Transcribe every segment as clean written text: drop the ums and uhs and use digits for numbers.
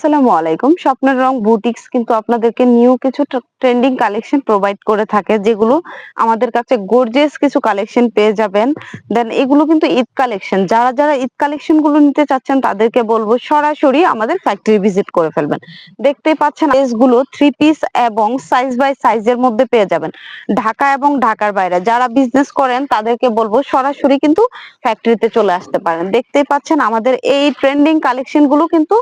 আসসালামু আলাইকুম। স্বপ্নের রং বুটিকস কিন্তু আপনাদেরকে নিউ কিছু ট্রেন্ডিং কালেকশন প্রোভাইড করে থাকে, যেগুলো আমাদের কাছে গর্জিয়াস কিছু কালেকশন পেয়ে যাবেন। দেন এগুলো কিন্তু ঈদ কালেকশন। যারা ঈদ কালেকশন গুলো নিতে চাচ্ছেন তাদেরকে বলবো সরাসরি আমাদের ফ্যাক্টরি ভিজিট করে ফেলবেন। দেখতেই পাচ্ছেন ড্রেসগুলো থ্রি পিস এবং সাইজ বাই সাইজের মধ্যে পেয়ে যাবেন। ঢাকা এবং ঢাকার বাইরে যারা বিজনেস করেন তাদেরকে বলবো সরাসরি কিন্তু ফ্যাক্টরিতে চলে আসতে পারেন। দেখতেই পাচ্ছেন আমাদের এই ট্রেন্ডিং কালেকশন গুলো কিন্তু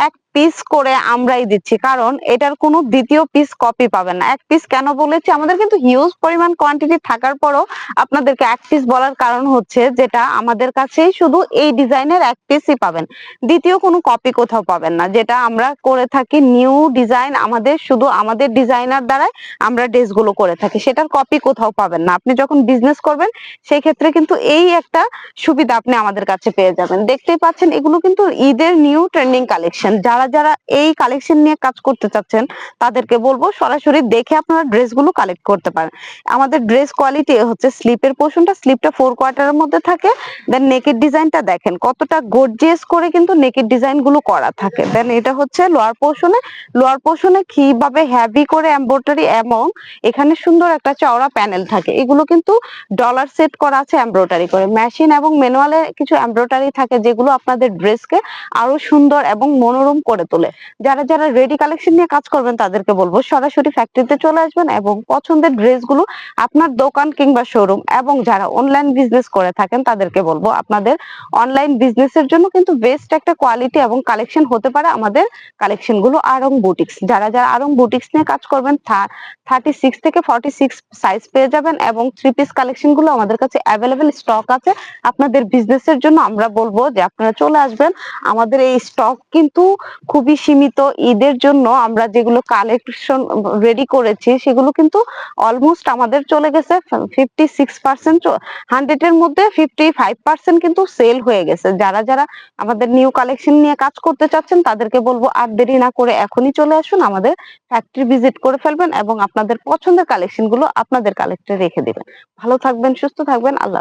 এক পিস করে আমরাই দিচ্ছি, কারণ এটার কোনো দ্বিতীয় পিস কপি পাবেন না। এক পিস কেন বলেছি, আমাদের কিন্তু হিউজ পরিমাণ কোয়ান্টিটি থাকার পরও আপনাদেরকে এক পিস বলার কারণ হচ্ছে, যেটা আমাদের কাছেই শুধু এই ডিজাইনের এক পিসই পাবেন, দ্বিতীয় কোনো কপি কোথাও পাবেন না। যেটা আমরা করে থাকি নিউ ডিজাইন, আমাদের শুধু আমাদের ডিজাইনার দ্বারাই আমরা ড্রেসগুলো করে থাকি, সেটার কপি কোথাও পাবেন না। আপনি যখন বিজনেস করবেন সেই ক্ষেত্রে কিন্তু এই একটা সুবিধা আপনি আমাদের কাছে পেয়ে যাবেন। দেখতেই পাচ্ছেন এগুলো কিন্তু ঈদের নিউ ট্রেন্ডিং কালেকশন। যারা এই কালেকশন নিয়ে কাজ করতে চাচ্ছেন তাদেরকে বলবো সরাসরি দেখে আপনারা ড্রেসগুলো কালেক্ট করতে পারেন। আমাদের ড্রেস কোয়ালিটি হচ্ছে স্লিপের পোর্শনটা, স্লিপটা 4 কোয়ার্টারের মধ্যে থাকে। দেন নেকের ডিজাইনটা দেখেন কতটা গর্জিয়াস করে কিন্তু নেকের ডিজাইন গুলো করা থাকে। দেন এটা হচ্ছে লোয়ার পোর্শনে কিভাবে হেভি করে এমব্রয়ডারি এবং এখানে সুন্দর একটা চওড়া প্যানেল থাকে। এগুলো কিন্তু ডলার সেট করা আছে এমব্রয়ডারি করে, মেশিন এবং ম্যানুয়ালে কিছু এমব্রয়ডারি থাকে, যেগুলো আপনাদের ড্রেসকে আরো সুন্দর এবং মনোরম করে তোলে। যারা রেডি কালেকশন নিয়ে কাজ করবেন তাদেরকে বলবো সরাসরি ফ্যাক্টরিতে চলে আসবেন এবং পছন্দের ড্রেসগুলো আপনার দোকান কিংবা শোরুম, এবং যারা অনলাইন বিজনেস করে থাকেন তাদেরকে বলবো আপনাদের অনলাইন বিজনেসের জন্য কিন্তু বেস্ট একটা কোয়ালিটি এবং কালেকশন হতে পারে আমাদের কালেকশন গুলো আরং বুটিক্স। যারা আরং বুটিক্স নিয়ে কাজ করবেন 36 থেকে 46 সাইজ পেয়ে যাবেন, এবং থ্রি পিস কালেকশন গুলো আমাদের কাছে অ্যাভেলেবেল স্টক আছে। আপনাদের বিজনেসের জন্য আমরা বলবো যে আপনারা চলে আসবেন। আমাদের এই স্টক কিন্তু খুবই সীমিত। ঈদের জন্য আমরা যেগুলো কালেকশন রেডি করেছি সেগুলো কিন্তু অলমোস্ট আমাদের চলে গেছে 56%। 100 এর মধ্যে 55% কিন্তু সেল হয়ে গেছে। যারা আমাদের নিউ কালেকশন নিয়ে কাজ করতে চাচ্ছেন তাদেরকে বলবো আর দেরি না করে এখনই চলে আসুন, আমাদের ফ্যাক্টরি ভিজিট করে ফেলবেন এবং আপনাদের পছন্দের কালেকশন গুলো আপনাদের কালেক্টে রেখে দিবেন। ভালো থাকবেন, সুস্থ থাকবেন। আল্লাহ।